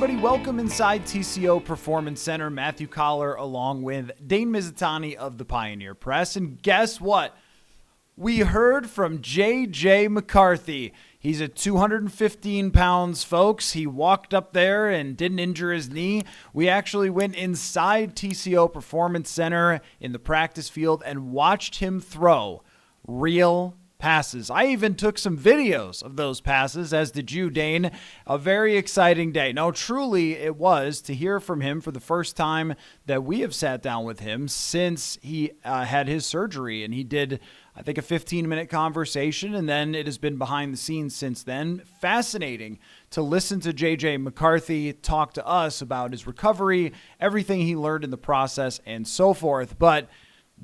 everybody. Welcome inside TCO Performance Center. Matthew Coller along with Dane Mizutani of the Pioneer Press. And guess what? We heard from JJ McCarthy. He's at 215 pounds, folks. He walked up there and didn't injure his knee. We actually went inside TCO Performance Center in the practice field and watched him throw real passes. I even took some videos of those passes, as did you, Dane. A very exciting day. No, truly it was to hear from him for the first time that we have sat down with him since he had his surgery. And he did, I think, a 15-minute conversation, and then it has been behind the scenes since then. Fascinating to listen to JJ McCarthy talk to us about his recovery, everything he learned in the process, and so forth. But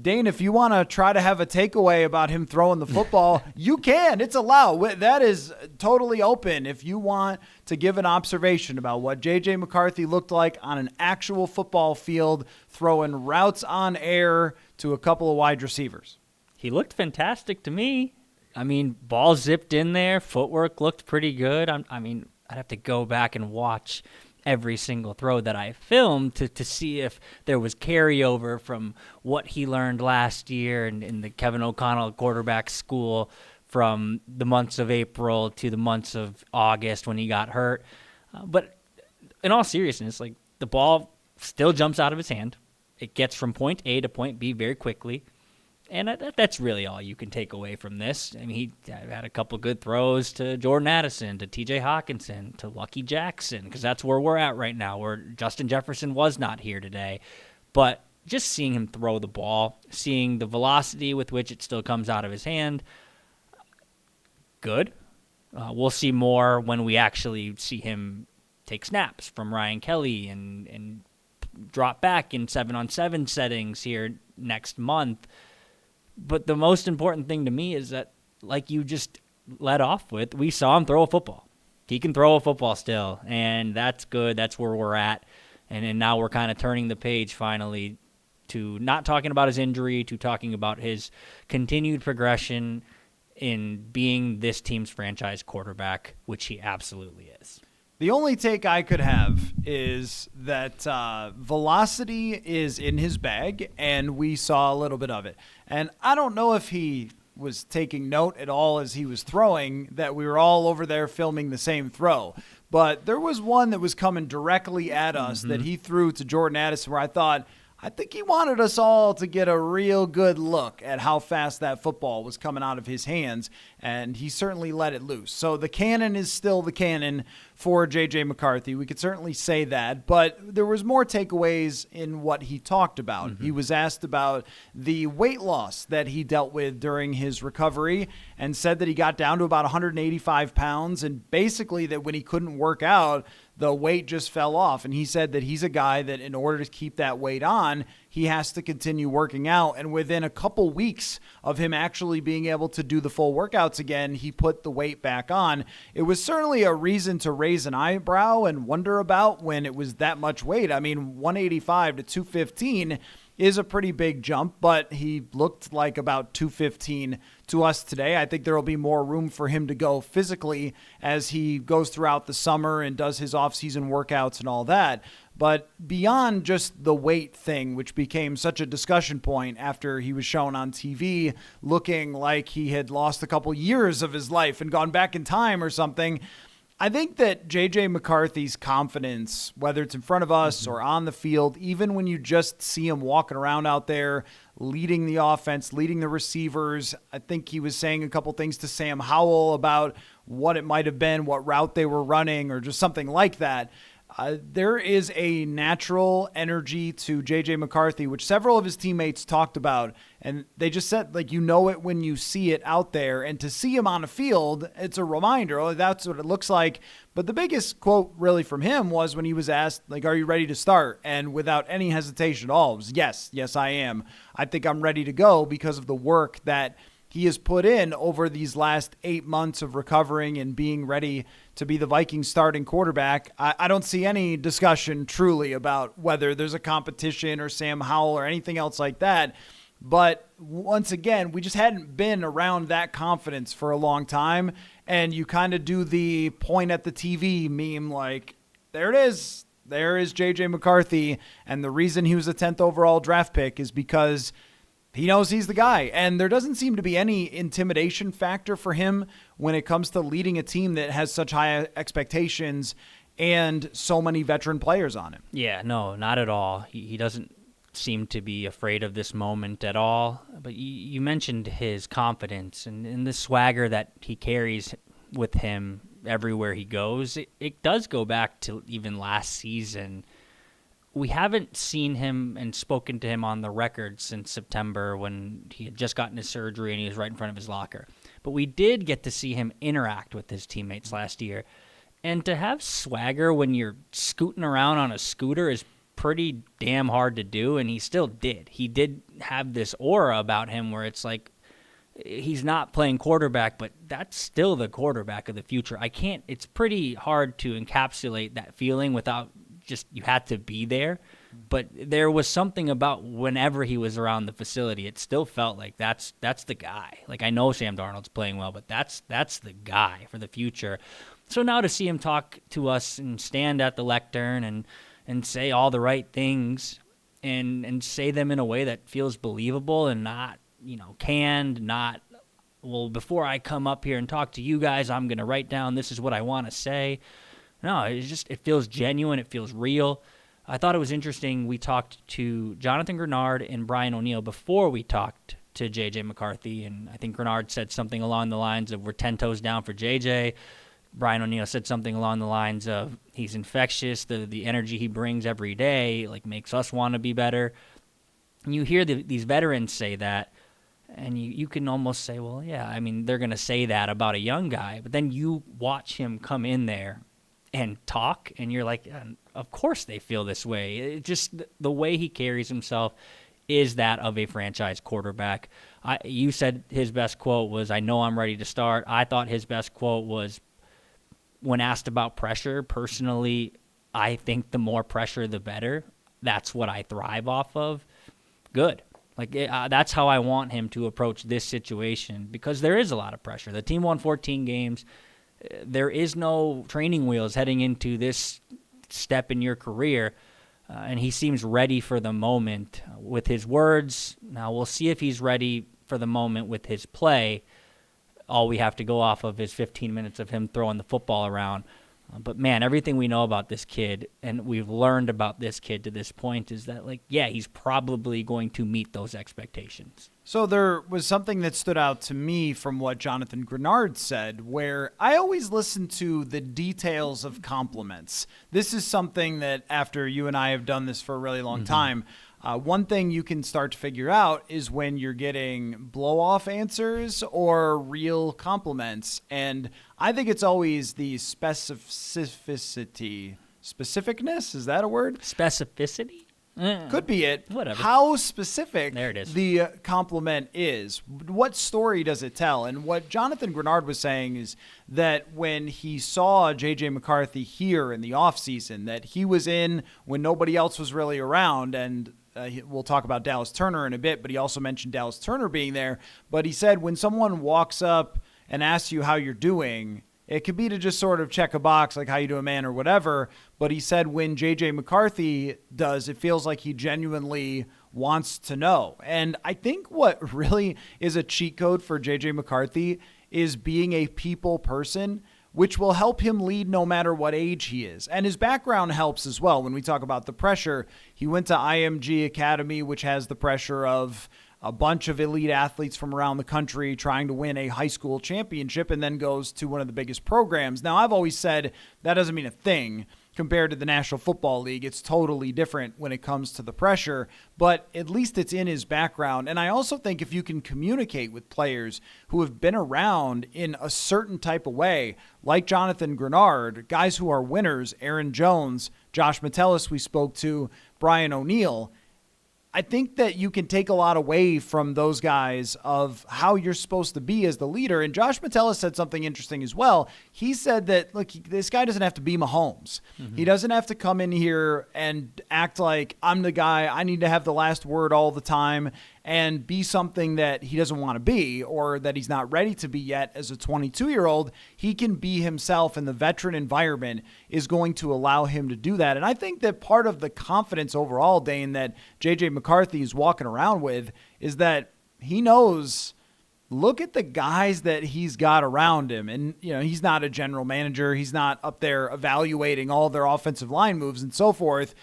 Dane, if you want to try to have a takeaway about him throwing the football, you can. It's allowed. That is totally open. If you want to give an observation about what J.J. McCarthy looked like on an actual football field, throwing routes on air to a couple of wide receivers. He looked fantastic to me. I mean, ball zipped in there. Footwork looked pretty good. I'd have to go back and watch every single throw that I filmed to see if there was carryover from what he learned last year in the Kevin O'Connell quarterback school from the months of April to the months of August when he got hurt. But in all seriousness, like, the ball still jumps out of his hand. It gets from point A to point B very quickly. And that's really all you can take away from this. I mean, he had a couple good throws to Jordan Addison, to T.J. Hawkinson, to Lucky Jackson, because that's where we're at right now, where Justin Jefferson was not here today. But just seeing him throw the ball, seeing the velocity with which it still comes out of his hand, good. We'll see more when we actually see him take snaps from Ryan Kelly and drop back in 7-on-7 settings here next month. But the most important thing to me is that, like you just led off with, we saw him throw a football. He can throw a football still, and that's good. That's where we're at. And now we're kind of turning the page finally to not talking about his injury, to talking about his continued progression in being this team's franchise quarterback, which he absolutely is. The only take I could have is that velocity is in his bag, and we saw a little bit of it. And I don't know if he was taking note at all as he was throwing that we were all over there filming the same throw. But there was one that was coming directly at us that he threw to Jordan Addison where I think he wanted us all to get a real good look at how fast that football was coming out of his hands, and he certainly let it loose. So the cannon is still the cannon for J.J. McCarthy. We could certainly say that, but there was more takeaways in what he talked about. He was asked about the weight loss that he dealt with during his recovery and said that he got down to about 185 pounds, and basically that when he couldn't work out, the weight just fell off. And he said that he's a guy that in order to keep that weight on, he has to continue working out. And within a couple weeks of him actually being able to do the full workouts again, he put the weight back on. It was certainly a reason to raise an eyebrow and wonder about when it was that much weight. I mean, 185 to 215 is a pretty big jump, but he looked like about 215 to us today. I think there will be more room for him to go physically as he goes throughout the summer and does his off-season workouts and all that. But beyond just the weight thing, which became such a discussion point after he was shown on TV looking like he had lost a couple years of his life and gone back in time or something, I think that J.J. McCarthy's confidence, whether it's in front of us or on the field, even when you just see him walking around out there, leading the offense, leading the receivers, I think he was saying a couple things to Sam Howell about what it might have been, what route they were running, or just something like that. There is a natural energy to J.J. McCarthy, which several of his teammates talked about, and they just said, like, you know it when you see it out there, and to see him on a field, it's a reminder, oh, that's what it looks like. But the biggest quote really from him was when he was asked, like, are you ready to start? And without any hesitation at all, it was, yes, I am. I think I'm ready to go because of the work that he has put in over these last 8 months of recovering and being ready to be the Vikings starting quarterback. I don't see any discussion truly about whether there's a competition or Sam Howell or anything else like that. But once again, we just hadn't been around that confidence for a long time. And you kind of do the point at the TV meme, like, there it is. There is JJ McCarthy, and the reason he was a 10th overall draft pick is because he knows he's the guy, and there doesn't seem to be any intimidation factor for him when it comes to leading a team that has such high expectations and so many veteran players on it. Yeah, no, not at all. He doesn't seem to be afraid of this moment at all. But you mentioned his confidence and the swagger that he carries with him everywhere he goes. It does go back to even last season. We haven't seen him and spoken to him on the record since September when he had just gotten his surgery and he was right in front of his locker. But we did get to see him interact with his teammates last year. And to have swagger when you're scooting around on a scooter is pretty damn hard to do, and he still did. He did have this aura about him where it's like he's not playing quarterback, but that's still the quarterback of the future. It's pretty hard to encapsulate that feeling without just, you had to be there. But there was something about whenever he was around the facility, it still felt like that's the guy. Like, I know Sam Darnold's playing well, but that's the guy for the future. So now to see him talk to us and stand at the lectern and say all the right things and say them in a way that feels believable and not, canned, not, well, before I come up here and talk to you guys, I'm going to write down this is what I want to say. No, it feels genuine. It feels real. I thought it was interesting. We talked to Jonathan Grenard and Brian O'Neill before we talked to JJ McCarthy, and I think Grenard said something along the lines of, we're 10 toes down for JJ. Brian O'Neill said something along the lines of, he's infectious, the energy he brings every day makes us want to be better. And you hear these veterans say that, and you can almost say, well, yeah, I mean, they're going to say that about a young guy, but then you watch him come in there and talk, and you're like, of course they feel this way. It just the way he carries himself is that of a franchise quarterback. You said his best quote was, I know I'm ready to start. I thought his best quote was, when asked about pressure, personally, I think the more pressure, the better. That's what I thrive off of. Good. That's how I want him to approach this situation, because there is a lot of pressure. The team won 14 games. There is no training wheels heading into this step in your career, and he seems ready for the moment with his words. Now, we'll see if he's ready for the moment with his play. All we have to go off of is 15 minutes of him throwing the football around. But, man, everything we know about this kid and we've learned about this kid to this point is that, he's probably going to meet those expectations. So there was something that stood out to me from what Jonathan Grenard said, where I always listen to the details of compliments. This is something that, after you and I have done this for a really long time, one thing you can start to figure out is when you're getting blow-off answers or real compliments. And I think it's always the specificness, is that a word? Specificity? Could be it. Whatever. How specific there it is. The compliment is. What story does it tell? And what Jonathan Grenard was saying is that when he saw JJ McCarthy here in the offseason, that he was in when nobody else was really around, and we'll talk about Dallas Turner in a bit, but he also mentioned Dallas Turner being there. But he said when someone walks up and asks you how you're doing, it could be to just sort of check a box, like how you doing, man, or whatever. But he said when JJ McCarthy does, it feels like he genuinely wants to know. And I think what really is a cheat code for JJ McCarthy is being a people person, which will help him lead no matter what age he is. And his background helps as well. When we talk about the pressure, he went to IMG Academy, which has the pressure of a bunch of elite athletes from around the country trying to win a high school championship, and then goes to one of the biggest programs. Now, I've always said that doesn't mean a thing. Compared to the National Football League, it's totally different when it comes to the pressure, but at least it's in his background. And I also think if you can communicate with players who have been around in a certain type of way, like Jonathan Grenard, guys who are winners, Aaron Jones, Josh Metellus we spoke to, Brian O'Neill, I think that you can take a lot away from those guys of how you're supposed to be as the leader. And Josh Metellus said something interesting as well. He said that, look, this guy doesn't have to be Mahomes. He doesn't have to come in here and act like I'm the guy. I need to have the last word all the time. and be something that he doesn't want to be or that he's not ready to be yet as a 22-year-old, he can be himself, and the veteran environment is going to allow him to do that. And I think that part of the confidence overall, Dane, that JJ McCarthy is walking around with is that he knows, look at the guys that he's got around him. And, he's not a general manager. He's not up there evaluating all their offensive line moves and so forth.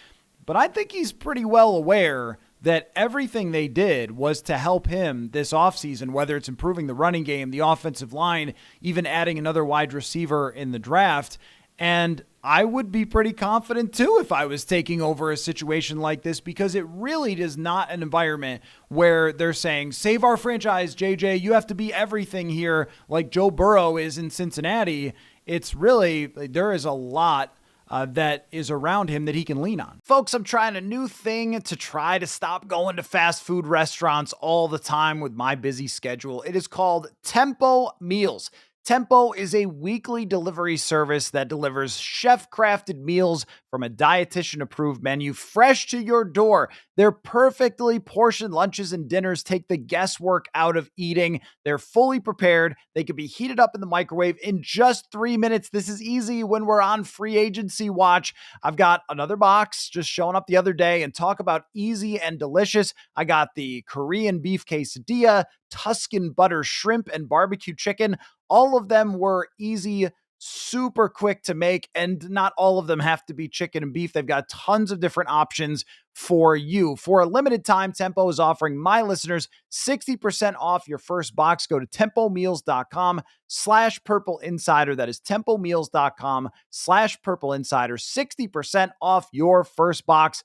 But I think he's pretty well aware that everything they did was to help him this offseason, whether it's improving the running game, the offensive line, even adding another wide receiver in the draft. And I would be pretty confident too if I was taking over a situation like this, because it really is not an environment where they're saying, save our franchise, JJ, you have to be everything here like Joe Burrow is in Cincinnati. It's really, there is a lot that is around him that he can lean on. Folks, I'm trying a new thing to try to stop going to fast food restaurants all the time with my busy schedule. It is called Tempo Meals. Tempo is a weekly delivery service that delivers chef-crafted meals from a dietitian-approved menu fresh to your door. Their perfectly portioned lunches and dinners take the guesswork out of eating. They're fully prepared. They can be heated up in the microwave in just 3 minutes. This is easy when we're on free agency watch. I've got another box just showing up the other day, and talk about easy and delicious. I got the Korean beef quesadilla, Tuscan butter shrimp, and barbecue chicken. All of them were easy, super quick to make, and not all of them have to be chicken and beef. They've got tons of different options for you. For a limited time, Tempo is offering my listeners 60% off your first box. Go to tempomeals.com/Purple Insider. That is tempomeals.com/Purple Insider. 60% off your first box.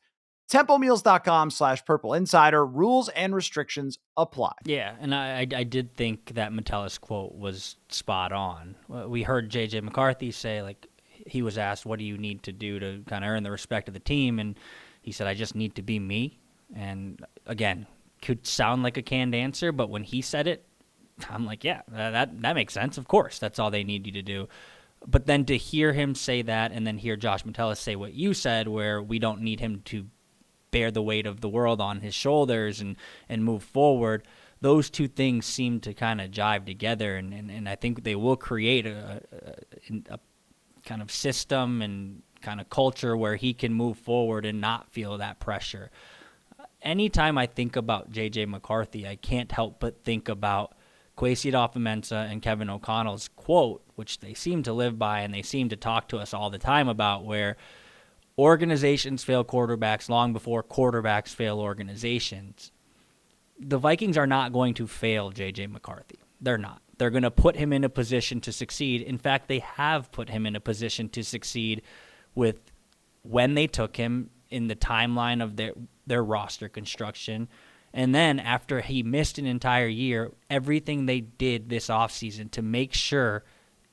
tempomeals.com/Purple Insider. Rules and restrictions apply. Yeah, and I did think that Metellus quote was spot on. We heard JJ McCarthy say, like, he was asked, what do you need to do to kind of earn the respect of the team? And he said, I just need to be me. And again, could sound like a canned answer, but when he said it, I'm like, yeah, that makes sense. Of course, that's all they need you to do. But then to hear him say that, and then hear Josh Metellus say what you said, where we don't need him to bear the weight of the world on his shoulders and move forward, those two things seem to kind of jive together, and I think they will create a kind of system and kind of culture where he can move forward and not feel that pressure. Anytime I think about JJ McCarthy, I can't help but think about Kwesi Adofo-Mensah and Kevin O'Connell's quote, which they seem to live by and they seem to talk to us all the time about, where organizations fail quarterbacks long before quarterbacks fail organizations. The Vikings are not going to fail JJ McCarthy. They're not. They're going to put him in a position to succeed. In fact, they have put him in a position to succeed with when they took him in the timeline of their roster construction. And then after he missed an entire year, everything they did this offseason to make sure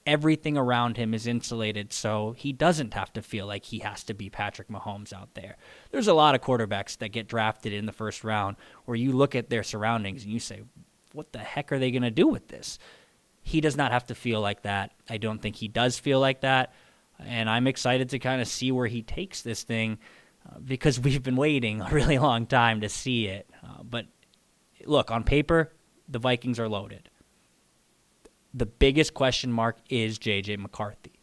everything around him is insulated so he doesn't have to feel like he has to be Patrick Mahomes out there. There's a lot of quarterbacks that get drafted in the first round where you look at their surroundings and you say, what the heck are they going to do with this? He does not have to feel like that. I don't think he does feel like that. And I'm excited to kind of see where he takes this thing because we've been waiting a really long time to see it. But look, on paper, the Vikings are loaded. The biggest question mark is JJ McCarthy.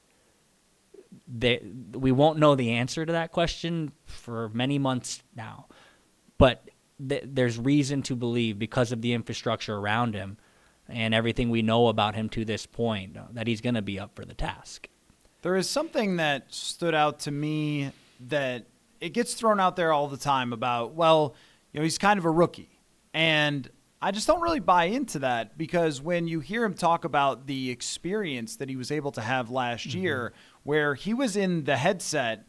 We won't know the answer to that question for many months now. But there's reason to believe, because of the infrastructure around him and everything we know about him to this point, that he's going to be up for the task. There is something that stood out to me that it gets thrown out there all the time about, well, he's kind of a rookie. And I just don't really buy into that, because when you hear him talk about the experience that he was able to have last year, where he was in the headset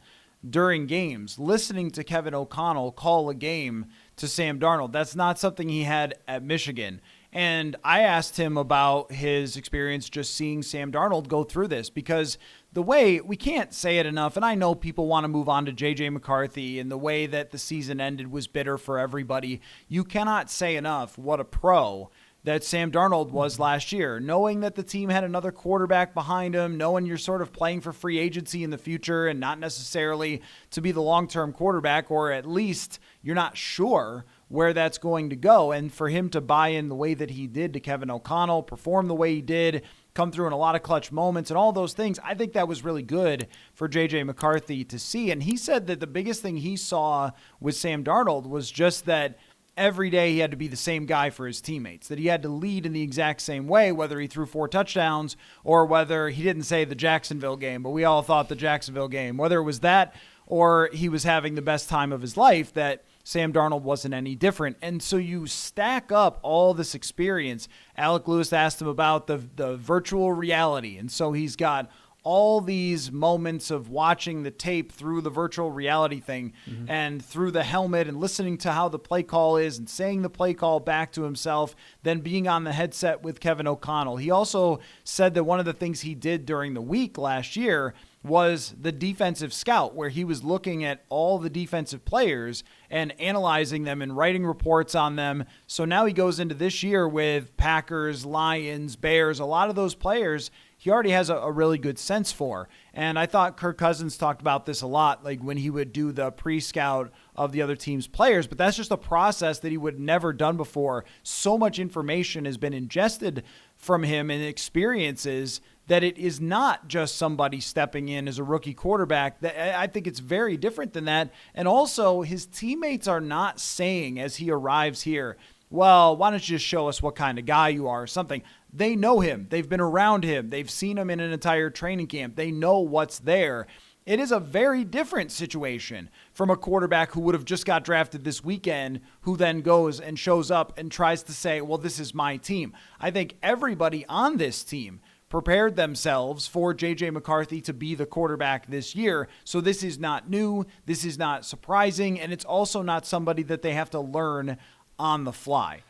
during games, listening to Kevin O'Connell call a game to Sam Darnold, that's not something he had at Michigan. And I asked him about his experience just seeing Sam Darnold go through this, because the way, we can't say it enough, and I know people want to move on to JJ McCarthy, and the way that the season ended was bitter for everybody. You cannot say enough what a pro that Sam Darnold was last year, knowing that the team had another quarterback behind him, knowing you're sort of playing for free agency in the future and not necessarily to be the long-term quarterback, or at least you're not sure where that's going to go. And for him to buy in the way that he did to Kevin O'Connell, perform the way he did, come through in a lot of clutch moments and all those things, I think that was really good for JJ McCarthy to see. And he said that the biggest thing he saw with Sam Darnold was just that every day he had to be the same guy for his teammates, that he had to lead in the exact same way, whether he threw 4 touchdowns or whether he didn't say the Jacksonville game, but we all thought the Jacksonville game, whether it was that or he was having the best time of his life, that Sam Darnold wasn't any different. And so you stack up all this experience. Alec Lewis asked him about the virtual reality. And so he's got all these moments of watching the tape through the virtual reality thing and through the helmet and listening to how the play call is and saying the play call back to himself, then being on the headset with Kevin O'Connell. He also said that one of the things he did during the week last year was the defensive scout, where he was looking at all the defensive players and analyzing them and writing reports on them. So now he goes into this year with Packers, Lions, Bears, a lot of those players he already has a really good sense for. And I thought Kirk Cousins talked about this a lot, like when he would do the pre-scout of the other team's players, but that's just a process that he would never done before. So much information has been ingested from him and experiences that it is not just somebody stepping in as a rookie quarterback. I think it's very different than that. And also, his teammates are not saying as he arrives here, well, why don't you just show us what kind of guy you are or something. They know him. They've been around him. They've seen him in an entire training camp. They know what's there. It is a very different situation from a quarterback who would have just got drafted this weekend, who then goes and shows up and tries to say, well, this is my team. I think everybody on this team prepared themselves for JJ McCarthy to be the quarterback this year. So this is not new. This is not surprising. And it's also not somebody that they have to learn on the fly.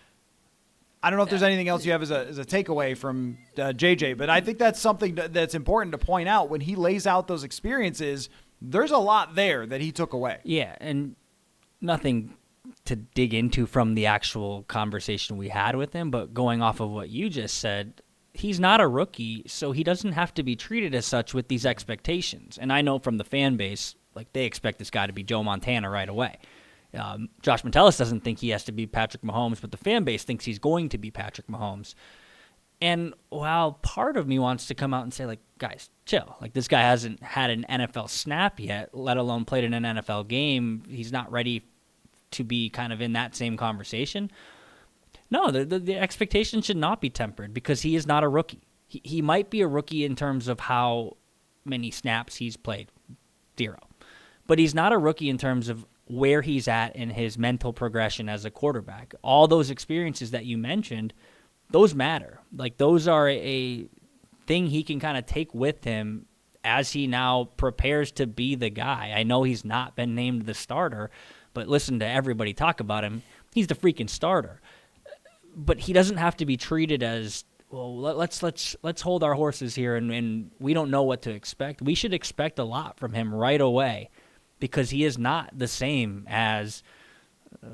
I don't know if there's anything else you have as a takeaway from JJ, but I think that's something that's important to point out. When he lays out those experiences, there's a lot there that he took away. Yeah, and nothing to dig into from the actual conversation we had with him, but going off of what you just said, he's not a rookie, so he doesn't have to be treated as such with these expectations. And I know from the fan base, like, they expect this guy to be Joe Montana right away. Josh Metellus doesn't think he has to be Patrick Mahomes, but the fan base thinks he's going to be Patrick Mahomes. And while part of me wants to come out and say, like, guys, chill. Like, this guy hasn't had an NFL snap yet, let alone played in an NFL game. He's not ready to be kind of in that same conversation. No, the expectation should not be tempered because he is not a rookie. He might be a rookie in terms of how many snaps he's played, 0. But he's not a rookie in terms of where he's at in his mental progression as a quarterback. All those experiences that you mentioned, those matter. Like, those are a thing he can kind of take with him as he now prepares to be the guy. I know he's not been named the starter, but listen to everybody talk about him. He's the freaking starter. But he doesn't have to be treated as, well, let's hold our horses here, and we don't know what to expect. We should expect a lot from him right away, because he is not the same as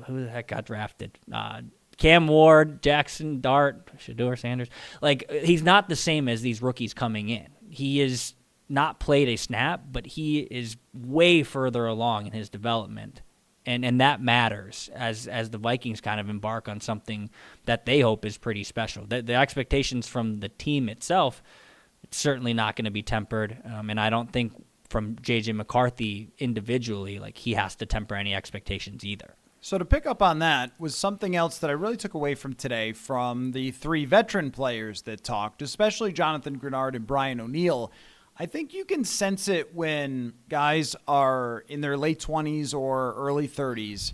who the heck got drafted? Cam Ward, Jackson Dart, Shedeur Sanders. Like, he's not the same as these rookies coming in. He is not played a snap, but he is way further along in his development. And that matters as the Vikings kind of embark on something that they hope is pretty special. The expectations from the team itself, it's certainly not going to be tempered. And I don't think from JJ McCarthy individually, like, he has to temper any expectations either. So to pick up on that was something else that I really took away from today from the 3 veteran players that talked, especially Jonathan Grenard and Brian O'Neill. I think you can sense it when guys are in their late 20s or early 30s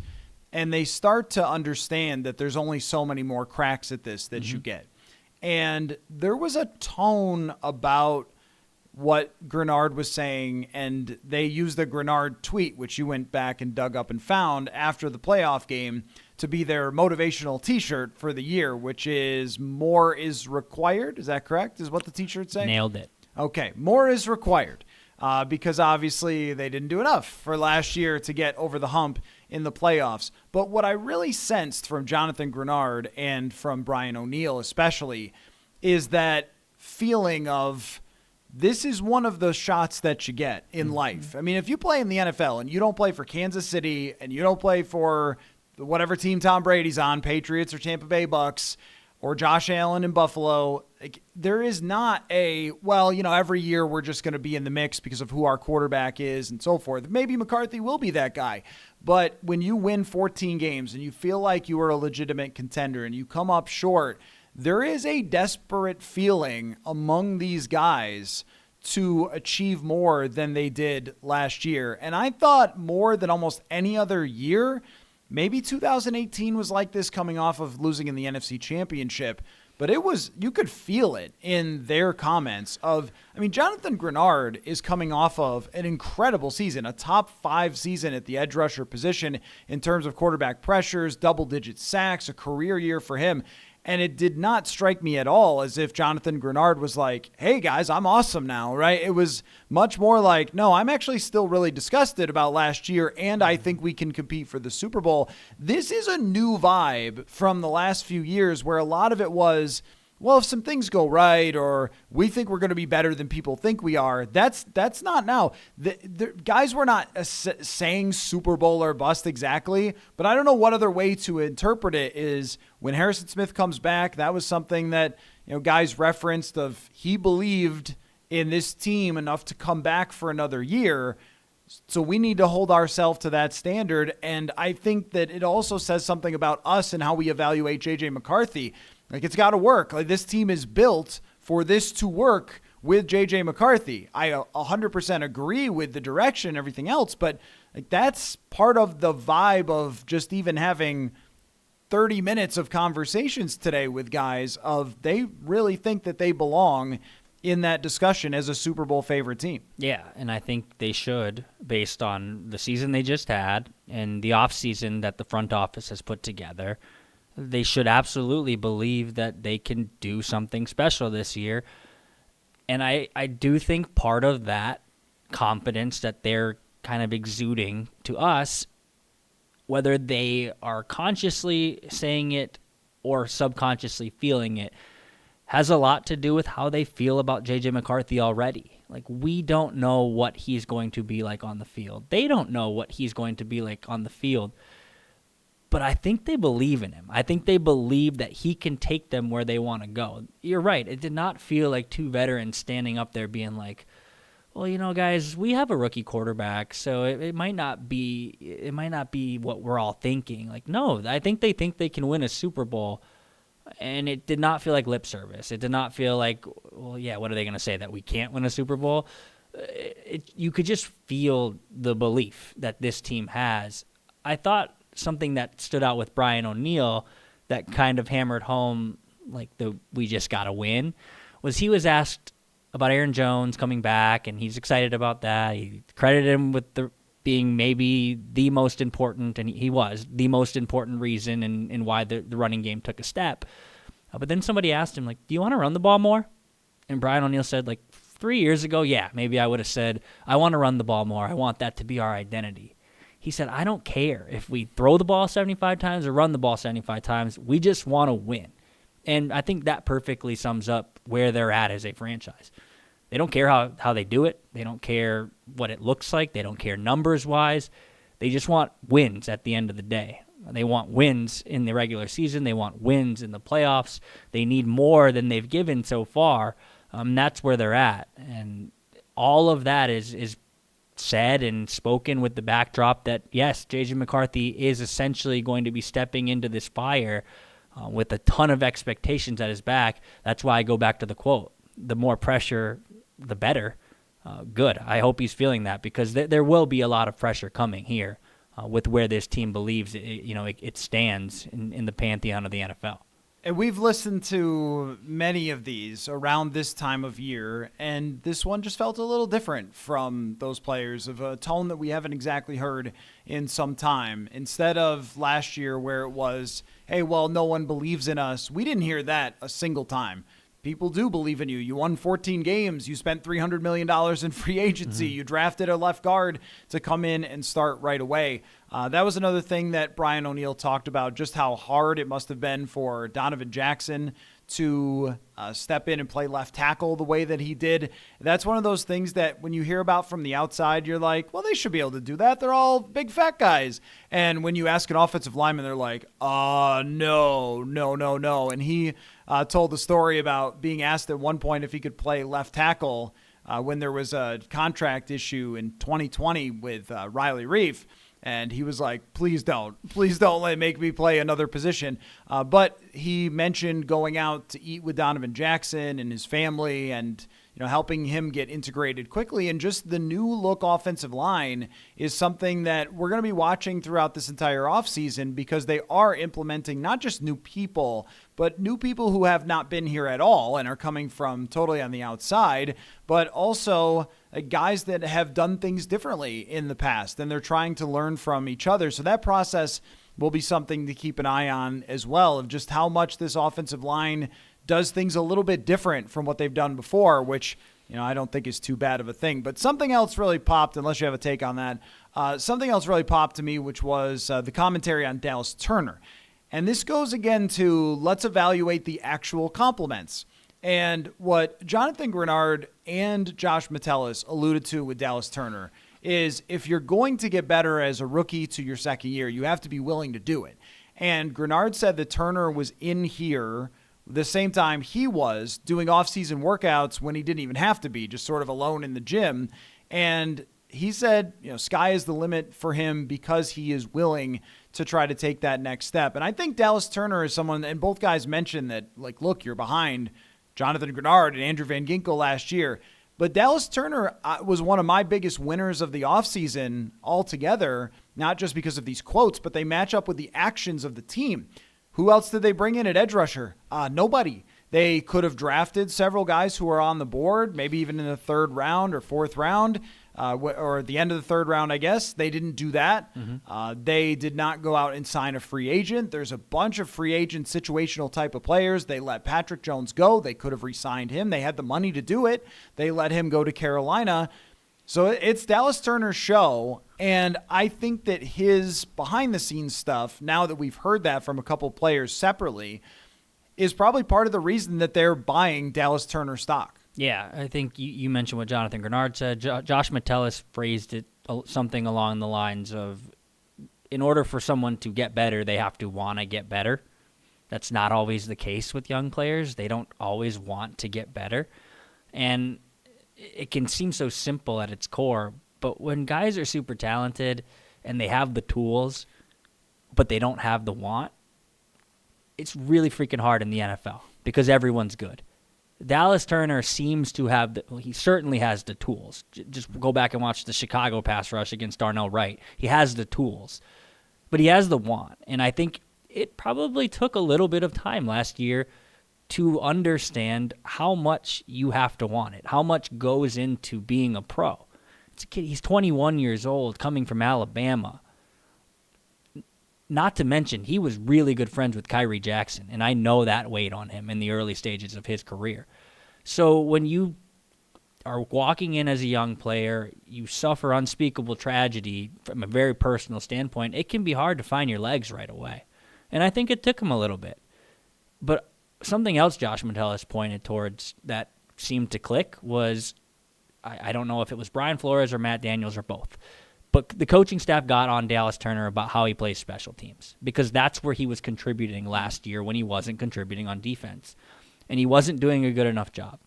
and they start to understand that there's only so many more cracks at this that you get. And there was a tone about what Grenard was saying, and they used the Grenard tweet, which you went back and dug up and found after the playoff game, to be their motivational T-shirt for the year, which is "More is required." Is that correct? Is what the T-shirt saying? Nailed it. Okay, more is required because obviously they didn't do enough for last year to get over the hump in the playoffs. But what I really sensed from Jonathan Grenard and from Brian O'Neill especially is that feeling of, this is one of the shots that you get in life. I mean, if you play in the NFL and you don't play for Kansas City and you don't play for whatever team Tom Brady's on, Patriots or Tampa Bay Bucks, or Josh Allen in Buffalo, like, there is not every year we're just going to be in the mix because of who our quarterback is and so forth. Maybe McCarthy will be that guy. But when you win 14 games and you feel like you are a legitimate contender and you come up short, there is a desperate feeling among these guys to achieve more than they did last year. And I thought more than almost any other year, maybe 2018 was like this coming off of losing in the NFC Championship, but you could feel it in their comments Jonathan Grenard is coming off of an incredible season, a top 5 season at the edge rusher position in terms of quarterback pressures, double-digit sacks, a career year for him. And it did not strike me at all as if Jonathan Grenard was like, hey, guys, I'm awesome now, right? It was much more like, no, I'm actually still really disgusted about last year, and I think we can compete for the Super Bowl. This is a new vibe from the last few years where a lot of it was, well, if some things go right or we think we're going to be better than people think we are, that's not now. The guys were not saying Super Bowl or bust exactly, but I don't know what other way to interpret it is when Harrison Smith comes back. That was something that guys referenced of he believed in this team enough to come back for another year. So we need to hold ourselves to that standard. And I think that it also says something about us and how we evaluate JJ McCarthy. Like, it's got to work. Like, this team is built for this to work with JJ McCarthy. I 100% agree with the direction and everything else, but like, that's part of the vibe of just even having 30 minutes of conversations today with guys of they really think that they belong in that discussion as a Super Bowl favorite team. Yeah, and I think they should, based on the season they just had and the offseason that the front office has put together. They should absolutely believe that they can do something special this year. And I do think part of that confidence that they're kind of exuding to us, whether they are consciously saying it or subconsciously feeling it, has a lot to do with how they feel about JJ McCarthy already. Like, we don't know what he's going to be like on the field. They don't know what he's going to be like on the field. But I think they believe in him. I think they believe that he can take them where they want to go. You're right. It did not feel like two veterans standing up there being like, well, guys, we have a rookie quarterback, so it might not be what we're all thinking. Like, no, I think they can win a Super Bowl. And it did not feel like lip service. It did not feel like, well, yeah, what are they going to say, that we can't win a Super Bowl? You could just feel the belief that this team has. I thought something that stood out with Brian O'Neill that kind of hammered home like we just got to win was he was asked about Aaron Jones coming back, and he's excited about that. He credited him with being maybe the most important, and he was the most important reason in why the running game took a step. But then somebody asked him, like, do you want to run the ball more? And Brian O'Neill said, like, 3 years ago, yeah, maybe I would have said, I want to run the ball more. I want that to be our identity. He said, I don't care if we throw the ball 75 times or run the ball 75 times. We just want to win. And I think that perfectly sums up where they're at as a franchise. They don't care how they do it. They don't care what it looks like. They don't care numbers-wise. They just want wins at the end of the day. They want wins in the regular season. They want wins in the playoffs. They need more than they've given so far. That's where they're at. And all of that is said and spoken with the backdrop that, yes, JJ McCarthy is essentially going to be stepping into this fire with a ton of expectations at his back. That's why I go back to the quote, the more pressure, the better. Good. I hope he's feeling that, because there will be a lot of pressure coming here with where this team believes it stands in the pantheon of the NFL. And we've listened to many of these around this time of year, and this one just felt a little different from those players, of a tone that we haven't exactly heard in some time. Instead of last year where it was, hey, well, no one believes in us, we didn't hear that a single time. People do believe in you. You won 14 games. You spent $300 million in free agency. Mm-hmm. You drafted a left guard to come in and start right away. That was another thing that Brian O'Neill talked about, just how hard it must have been for Donovan Jackson to step in and play left tackle the way that he did. That's one of those things that when you hear about from the outside, you're like, well, they should be able to do that. They're all big fat guys. And when you ask an offensive lineman, they're like, no. And he told the story about being asked at one point if he could play left tackle when there was a contract issue in 2020 with Riley Reif. And he was like, please don't make me play another position. But he mentioned going out to eat with Donovan Jackson and his family and, helping him get integrated quickly. And just the new look offensive line is something that we're going to be watching throughout this entire offseason because they are implementing not just new people, but new people who have not been here at all and are coming from totally on the outside, but also guys that have done things differently in the past, and they're trying to learn from each other. So that process will be something to keep an eye on as well, of just how much this offensive line does things a little bit different from what they've done before, which, I don't think is too bad of a thing. But something else really popped, unless you have a take on that, something else really popped to me, which was the commentary on Dallas Turner. And this goes again to let's evaluate the actual compliments. And what Jonathan Grenard and Josh Metellus alluded to with Dallas Turner is if you're going to get better as a rookie to your second year, you have to be willing to do it. And Grenard said that Turner was in here the same time he was doing off-season workouts when he didn't even have to be, just sort of alone in the gym. And he said, sky is the limit for him because he is willing to try to take that next step. And I think Dallas Turner is someone, and both guys mentioned that, look, you're behind Jonathan Grenard and Andrew Van Ginkel last year. But Dallas Turner was one of my biggest winners of the offseason altogether, not just because of these quotes, but they match up with the actions of the team. Who else did they bring in at edge rusher? Nobody. They could have drafted several guys who are on the board, maybe even in the third round or fourth round, or at the end of the third round, I guess. They didn't do that. Mm-hmm. They did not go out and sign a free agent. There's a bunch of free agent situational type of players. They let Patrick Jones go. They could have re-signed him. They had the money to do it. They let him go to Carolina. So it's Dallas Turner's show, and I think that his behind-the-scenes stuff, now that we've heard that from a couple players separately, is probably part of the reason that they're buying Dallas Turner stock. Yeah, I think you mentioned what Jonathan Grenard said. Josh Metellus phrased it something along the lines of, in order for someone to get better, they have to want to get better. That's not always the case with young players. They don't always want to get better. And it can seem so simple at its core, but when guys are super talented and they have the tools, but they don't have the want, it's really freaking hard in the NFL because everyone's good. Dallas Turner seems to have, he certainly has the tools. Just go back and watch the Chicago pass rush against Darnell Wright. He has the tools, but he has the want. And I think it probably took a little bit of time last year to understand how much you have to want it, how much goes into being a pro. It's a kid, he's 21 years old, coming from Alabama. Not to mention, he was really good friends with Kyrie Jackson, and I know that weighed on him in the early stages of his career. So when you are walking in as a young player, you suffer unspeakable tragedy from a very personal standpoint, it can be hard to find your legs right away. And I think it took him a little bit. But something else Josh Metellus pointed towards that seemed to click was, I don't know if it was Brian Flores or Matt Daniels or both, but the coaching staff got on Dallas Turner about how he plays special teams because that's where he was contributing last year when he wasn't contributing on defense. And he wasn't doing a good enough job.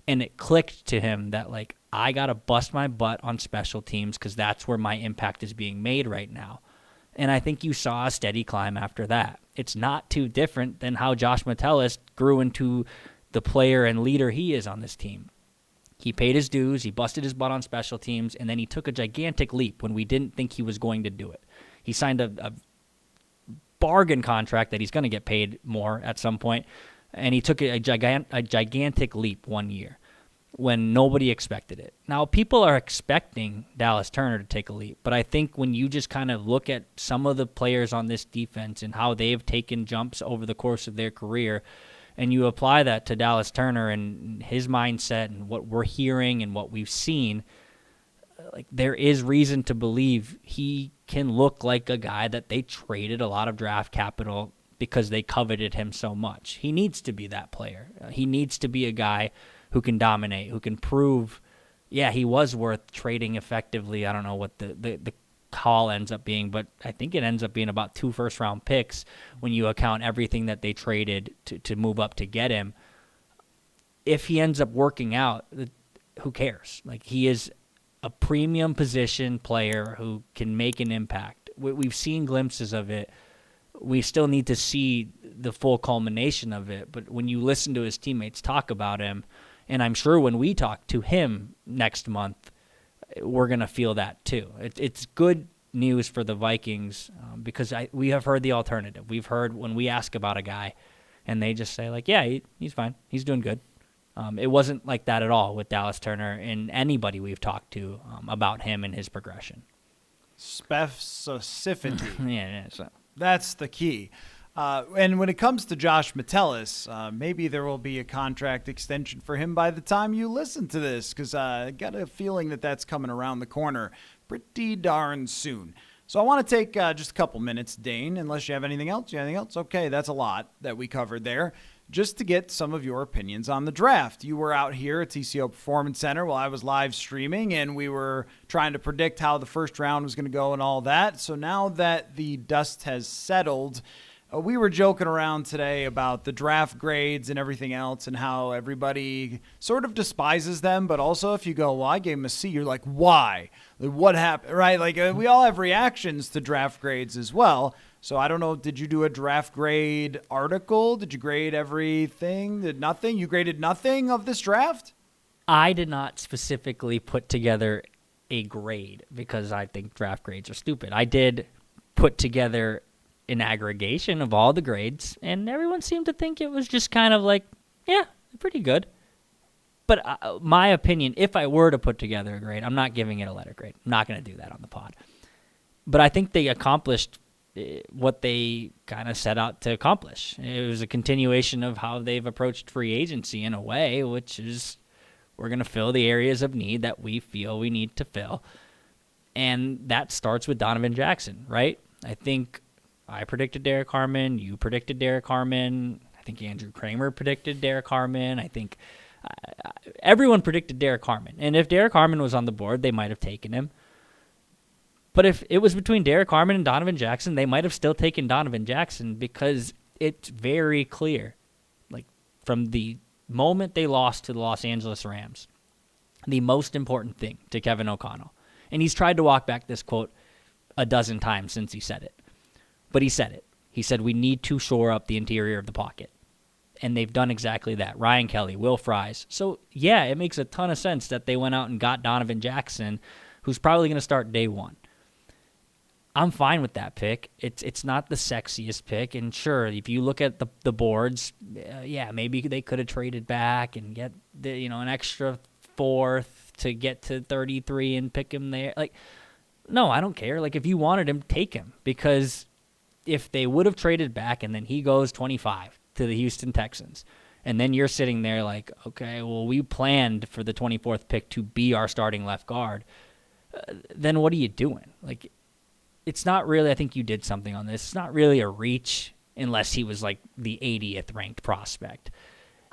And it clicked to him that, I got to bust my butt on special teams because that's where my impact is being made right now. And I think you saw a steady climb after that. It's not too different than how Josh Metellus grew into the player and leader he is on this team. He paid his dues, he busted his butt on special teams, and then he took a gigantic leap when we didn't think he was going to do it. He signed a bargain contract that he's going to get paid more at some point, and he took a gigantic leap one year when nobody expected it. Now, people are expecting Dallas Turner to take a leap, but I think when you just kind of look at some of the players on this defense and how they've taken jumps over the course of their career, and you apply that to Dallas Turner and his mindset and what we're hearing and what we've seen, there is reason to believe he can look like a guy that they traded a lot of draft capital because they coveted him so much. He needs to be that player. He needs to be a guy who can dominate, who can prove, yeah, he was worth trading effectively. I don't know what the call ends up being, but I think it ends up being about 2 first-round picks when you account everything that they traded to move up to get him. If he ends up working out, who cares? Like, he is a premium position player who can make an impact. We've seen glimpses of it. We still need to see the full culmination of it. But when you listen to his teammates talk about him, and I'm sure when we talk to him next month, we're going to feel that too. It's good news for the Vikings because we have heard the alternative. We've heard when we ask about a guy, and they just say, like, yeah, he's fine. He's doing good. It wasn't like that at all with Dallas Turner and anybody we've talked to about him and his progression. Specificity. Yeah. So. That's the key. And when it comes to Josh Metellus, maybe there will be a contract extension for him by the time you listen to this, because I got a feeling that that's coming around the corner pretty darn soon. So I want to take just a couple minutes, Dane, unless you have anything else. You have anything else? Okay, that's a lot that we covered there. Just to get some of your opinions on the draft. You were out here at TCO Performance Center while I was live streaming, and we were trying to predict how the first round was going to go and all that. So now that the dust has settled, we were joking around today about the draft grades and everything else and how everybody sort of despises them. But also if you go, well, I gave him a C, you're like, why? Like, what happened? Right? Like, we all have reactions to draft grades as well. So I don't know, did you do a draft grade article? Did you grade everything? Did nothing? You graded nothing of this draft? I did not specifically put together a grade because I think draft grades are stupid. I did put together an aggregation of all the grades, and everyone seemed to think it was just kind of like, yeah, pretty good. But my opinion, if I were to put together a grade, I'm not giving it a letter grade. I'm not going to do that on the pod. But I think they accomplished what they kind of set out to accomplish. It was a continuation of how they've approached free agency in a way, which is we're going to fill the areas of need that we feel we need to fill. And that starts with Donovan Jackson, right? I think I predicted Derek Harmon. You predicted Derek Harmon. I think Andrew Kramer predicted Derek Harmon. I think everyone predicted Derek Harmon. And if Derek Harmon was on the board, they might have taken him. But if it was between Derek Harmon and Donovan Jackson, they might have still taken Donovan Jackson because it's very clear, like from the moment they lost to the Los Angeles Rams, the most important thing to Kevin O'Connell, and he's tried to walk back this quote a dozen times since he said it, but he said it. He said, we need to shore up the interior of the pocket. And they've done exactly that. Ryan Kelly, Will Fries. So, yeah, it makes a ton of sense that they went out and got Donovan Jackson, who's probably going to start day one. I'm fine with that pick. It's not the sexiest pick, and sure, if you look at the boards, yeah, maybe they could have traded back and get an extra fourth to get to 33 and pick him there. Like, no, I don't care. Like, if you wanted him, take him, because if they would have traded back and then he goes 25 to the Houston Texans, and then you're sitting there like, okay, well, we planned for the 24th pick to be our starting left guard, then what are you doing? Like, it's not really, I think you did something on this, it's not really a reach unless he was like the 80th ranked prospect.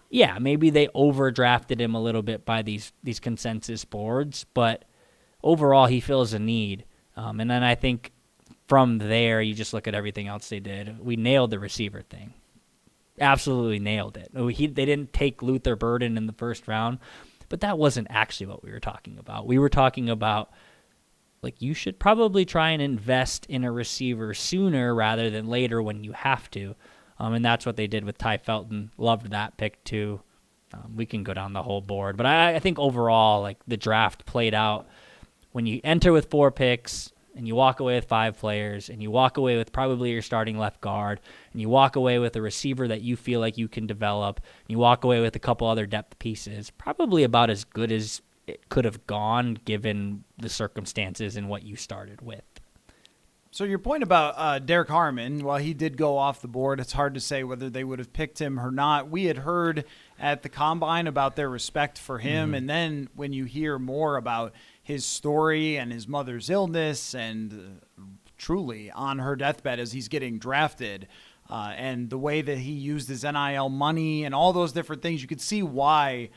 Yeah, maybe they overdrafted him a little bit by these consensus boards, but overall he fills a need. And then I think from there, you just look at everything else they did. We nailed the receiver thing. Absolutely nailed it. They didn't take Luther Burden in the first round, but that wasn't actually what we were talking about. We were talking about, like, you should probably try and invest in a receiver sooner rather than later when you have to. And that's what they did with Ty Felton. Loved that pick too. We can go down the whole board. But I think overall, like, the draft played out when you enter with 4 picks and you walk away with 5 players and you walk away with probably your starting left guard and you walk away with a receiver that you feel like you can develop and you walk away with a couple other depth pieces, probably about as good as it could have gone given the circumstances and what you started with. So your point about Derek Harmon, while he did go off the board, it's hard to say whether they would have picked him or not. We had heard at the Combine about their respect for him, and then when you hear more about his story and his mother's illness and truly on her deathbed as he's getting drafted, and the way that he used his NIL money and all those different things, you could see why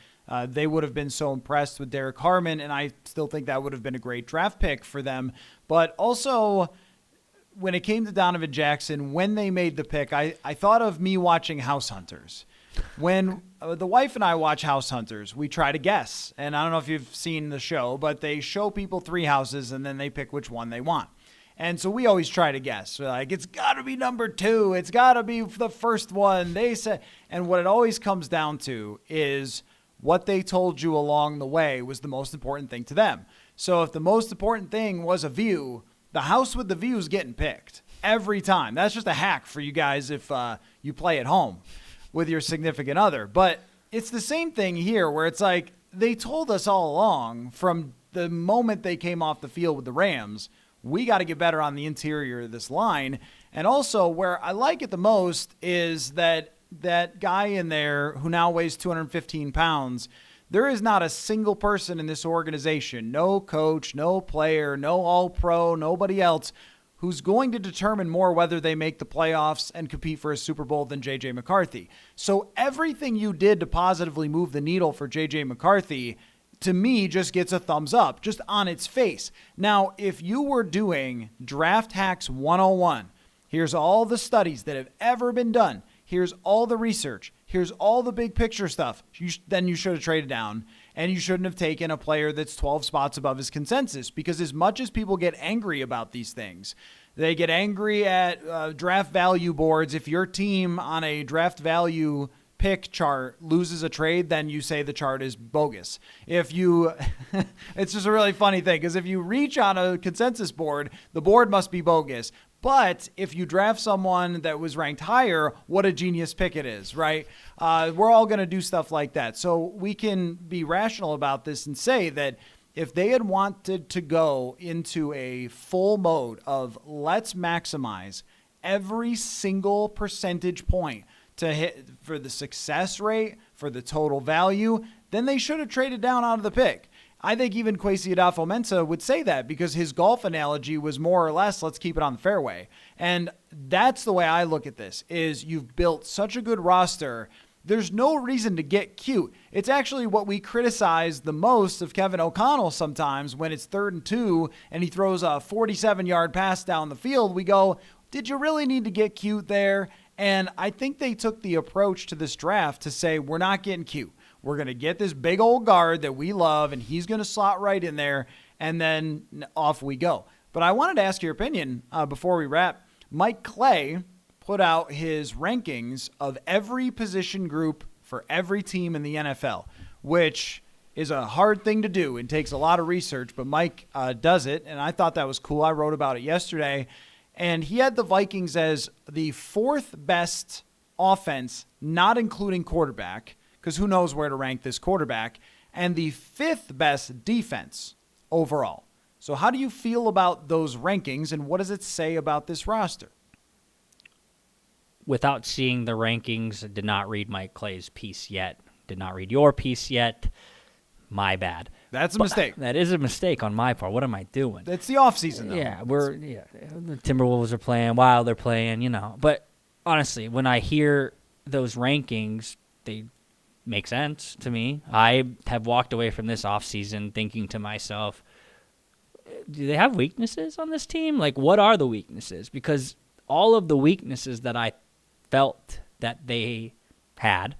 they would have been so impressed with Derek Harmon, and I still think that would have been a great draft pick for them. But also, when it came to Donovan Jackson, when they made the pick, I thought of me watching House Hunters. When the wife and I watch House Hunters, we try to guess. And I don't know if you've seen the show, but they show people 3 houses, and then they pick which one they want. And so we always try to guess. We're like, it's got to be number 2. It's got to be the first one. They said, and what it always comes down to is what they told you along the way was the most important thing to them. So if the most important thing was a view, the house with the view is getting picked every time. That's just a hack for you guys if you play at home with your significant other. But it's the same thing here where it's like they told us all along from the moment they came off the field with the Rams, we got to get better on the interior of this line. And also where I like it the most is that guy in there who now weighs 215 pounds, there is not a single person in this organization, no coach, no player, no all-pro, nobody else, who's going to determine more whether they make the playoffs and compete for a Super Bowl than JJ McCarthy. So everything you did to positively move the needle for JJ McCarthy, to me, just gets a thumbs up, just on its face. Now, if you were doing Draft Hacks 101, here's all the studies that have ever been done, here's all the research, here's all the big picture stuff, then you should have traded down, and you shouldn't have taken a player that's 12 spots above his consensus, because as much as people get angry about these things, they get angry at draft value boards. If your team on a draft value pick chart loses a trade, then you say the chart is bogus. If you, it's just a really funny thing, because if you reach on a consensus board, the board must be bogus. But if you draft someone that was ranked higher, what a genius pick it is, right? We're all going to do stuff like that. So we can be rational about this and say that if they had wanted to go into a full mode of let's maximize every single percentage point to hit for the success rate, for the total value, then they should have traded down out of the pick. I think even Kwesi Adofo-Mensah would say that, because his golf analogy was more or less, let's keep it on the fairway. And that's the way I look at this, is you've built such a good roster. There's no reason to get cute. It's actually what we criticize the most of Kevin O'Connell sometimes when it's 3rd and 2 and he throws a 47-yard pass down the field. We go, did you really need to get cute there? And I think they took the approach to this draft to say, we're not getting cute. We're going to get this big old guard that we love, and he's going to slot right in there, and then off we go. But I wanted to ask your opinion before we wrap. Mike Clay put out his rankings of every position group for every team in the NFL, which is a hard thing to do and takes a lot of research, but Mike does it, and I thought that was cool. I wrote about it yesterday. And he had the Vikings as the 4th best offense, not including quarterback, because who knows where to rank this quarterback, and the 5th best defense overall. So how do you feel about those rankings, and what does it say about this roster? Without seeing the rankings, I did not read Mike Clay's piece yet. Did not read your piece yet. My bad. That's a mistake. That is a mistake on my part. What am I doing? It's the offseason, though. Yeah, the Timberwolves are playing, Wild they're playing, But honestly, when I hear those rankings, they make sense to me. I have walked away from this offseason thinking to myself, do they have weaknesses on this team? Like, what are the weaknesses? Because all of the weaknesses that I felt that they had,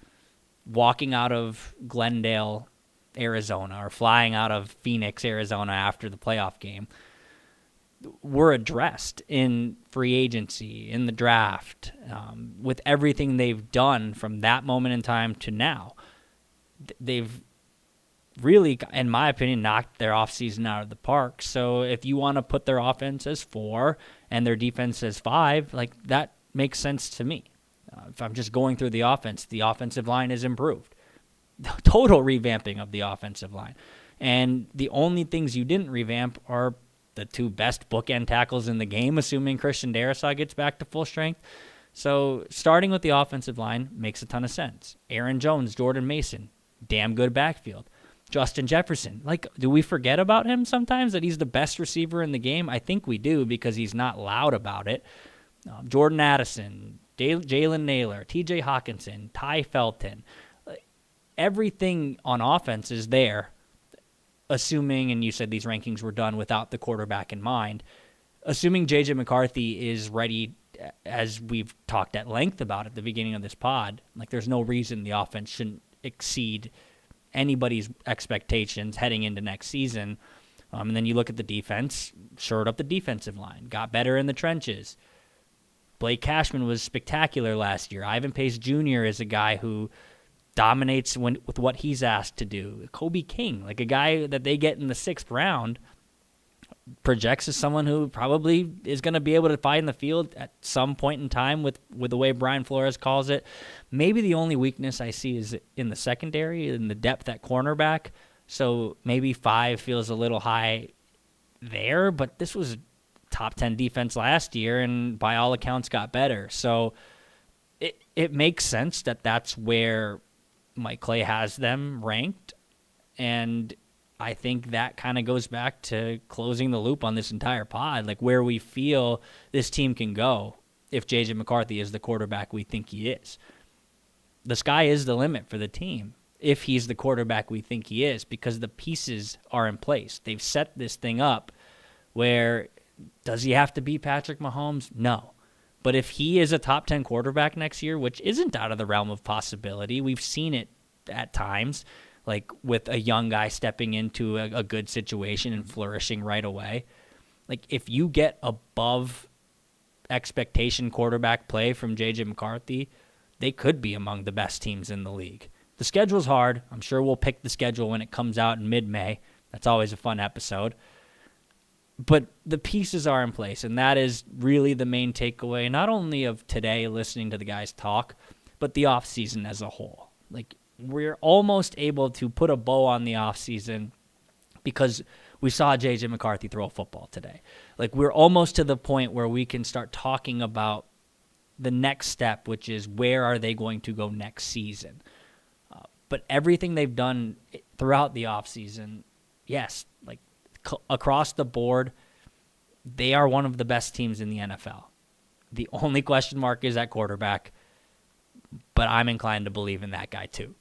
walking out of Glendale, Arizona, or flying out of Phoenix, Arizona after the playoff game, were addressed in free agency, in the draft, with everything they've done from that moment in time to now. They've really, in my opinion, knocked their offseason out of the park. So if you want to put their offense as 4 and their defense as 5, like, that makes sense to me. If I'm just going through the offensive line is improved. Total revamping of the offensive line. And the only things you didn't revamp are the 2 best bookend tackles in the game, assuming Christian Darrisaw gets back to full strength. So starting with the offensive line makes a ton of sense. Aaron Jones, Jordan Mason, damn good backfield. Justin Jefferson, like, do we forget about him sometimes, that he's the best receiver in the game? I think we do, because he's not loud about it. Jordan Addison, Jalen Naylor, TJ Hawkinson, Ty Felton. Everything on offense is there, assuming, and you said these rankings were done without the quarterback in mind, assuming JJ McCarthy is ready, as we've talked at length about at the beginning of this pod, like there's no reason the offense shouldn't exceed anybody's expectations heading into next season. And then you look at the defense, shored up the defensive line, got better in the trenches. Blake Cashman was spectacular last year. Ivan Pace Jr. is a guy who dominates with what he's asked to do. Kobe King, like a guy that they get in the 6th round, projects as someone who probably is going to be able to find the field at some point in time with the way Brian Flores calls it. Maybe the only weakness I see is in the secondary, in the depth at cornerback. So maybe 5 feels a little high there, but this was a top 10 defense last year and by all accounts got better. So it makes sense that that's where Mike Clay has them ranked, and I think that kind of goes back to closing the loop on this entire pod, like where we feel this team can go if JJ McCarthy is the quarterback we think he is. The sky is the limit for the team if he's the quarterback we think he is, because the pieces are in place. They've set this thing up where, does he have to beat Patrick Mahomes? No. But if he is a top 10 quarterback next year, which isn't out of the realm of possibility, we've seen it at times, like with a young guy stepping into a good situation and flourishing right away. Like if you get above expectation quarterback play from JJ McCarthy, they could be among the best teams in the league. The schedule's hard. I'm sure we'll pick the schedule when it comes out in mid-May. That's always a fun episode. But the pieces are in place, and that is really the main takeaway, not only of today listening to the guys talk, but the offseason as a whole. Like, we're almost able to put a bow on the offseason because we saw J.J. McCarthy throw a football today. Like, we're almost to the point where we can start talking about the next step, which is where are they going to go next season. But everything they've done throughout the offseason, yes, like across the board, they are one of the best teams in the NFL. The only question mark is at quarterback, but I'm inclined to believe in that guy too.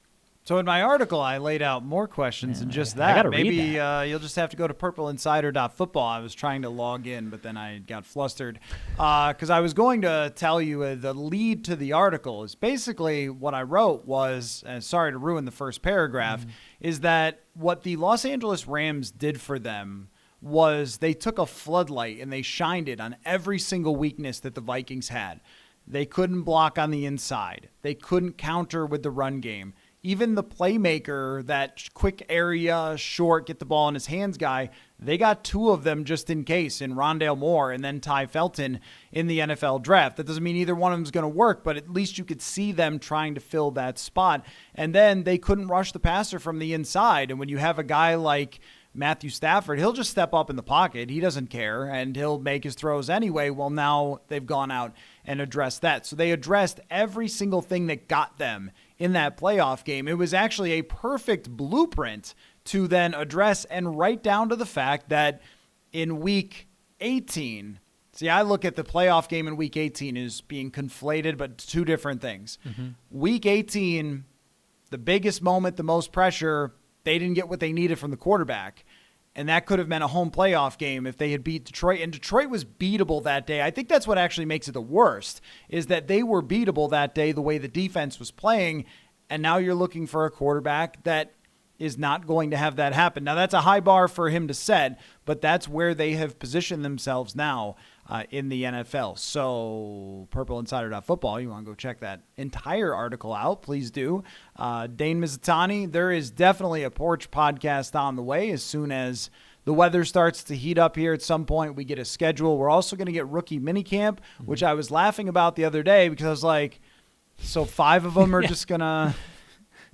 So in my article, I laid out more questions than just that. I gotta Maybe read that. You'll just have to go to purpleinsider.football. I was trying to log in, but then I got flustered because I was going to tell you the lead to the article is basically what I wrote was, and sorry to ruin the first paragraph, is that what the Los Angeles Rams did for them was they took a floodlight and they shined it on every single weakness that the Vikings had. They couldn't block on the inside. They couldn't counter with the run game. Even the playmaker, that quick area, short, get the ball in his hands guy, they got 2 of them just in case in Rondale Moore and then Ty Felton in the NFL draft. That doesn't mean either one of them is going to work, but at least you could see them trying to fill that spot. And then they couldn't rush the passer from the inside. And when you have a guy like Matthew Stafford, he'll just step up in the pocket. He doesn't care, and he'll make his throws anyway. Well, now they've gone out and addressed that. So they addressed every single thing that got them in that playoff game. It was actually a perfect blueprint to then address, and right down to the fact that in week 18, see, I look at the playoff game in week 18 as being conflated, but 2 different things. Week 18, the biggest moment, the most pressure, they didn't get what they needed from the quarterback. And that could have been a home playoff game if they had beat Detroit. And Detroit was beatable that day. I think that's what actually makes it the worst, is that they were beatable that day the way the defense was playing. And now you're looking for a quarterback that is not going to have that happen. Now, that's a high bar for him to set, but that's where they have positioned themselves now in the NFL. So purpleinsider.football, you want to go check that entire article out, please do. Dane Mizutani, there is definitely a Porch podcast on the way. As soon as the weather starts to heat up here at some point, we get a schedule. We're also going to get rookie minicamp, which I was laughing about the other day because I was like, so 5 of them are just going to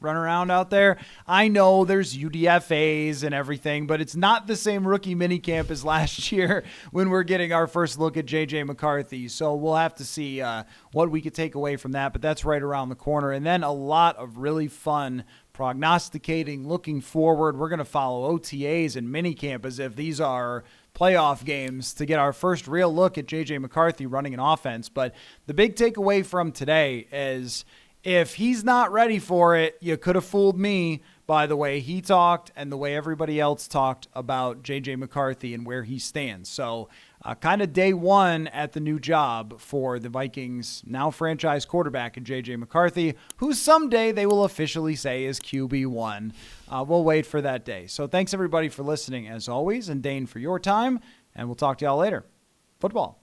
run around out there. I know there's UDFAs and everything, but it's not the same rookie minicamp as last year when we're getting our first look at JJ McCarthy. So we'll have to see what we could take away from that, but that's right around the corner. And then a lot of really fun prognosticating, looking forward. We're going to follow OTAs and minicamp as if these are playoff games to get our first real look at JJ McCarthy running an offense. But the big takeaway from today is if he's not ready for it, you could have fooled me by the way he talked and the way everybody else talked about JJ McCarthy and where he stands. So kind of day one at the new job for the Vikings, now franchise quarterback in JJ McCarthy, who someday they will officially say is QB1. We'll wait for that day. So thanks everybody for listening as always, and Dane for your time, and we'll talk to y'all later. Football.